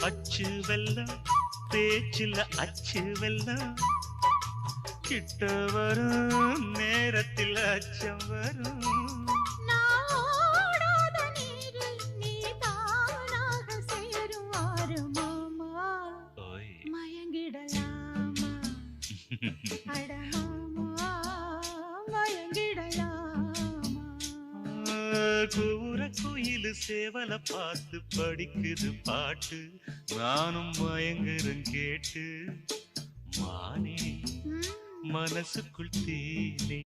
அச்சு வெல்லம் பேச்சில் அச்சு வெல்லம் கிட்ட வரும் நேரத்தில் அச்சம் வரும் நான் ஓடாத நீரில் நீ தானாக சேருவாரு மாமா ஓய் மயங்கிடலாமா அட மாமா மயங்கிடலாமா கூற குயிலு சேவல பார்த்து படிக்குது பாட்டு நானும் மயங்குறேன் கேட்டு மானே மனசுக்குள் தேனே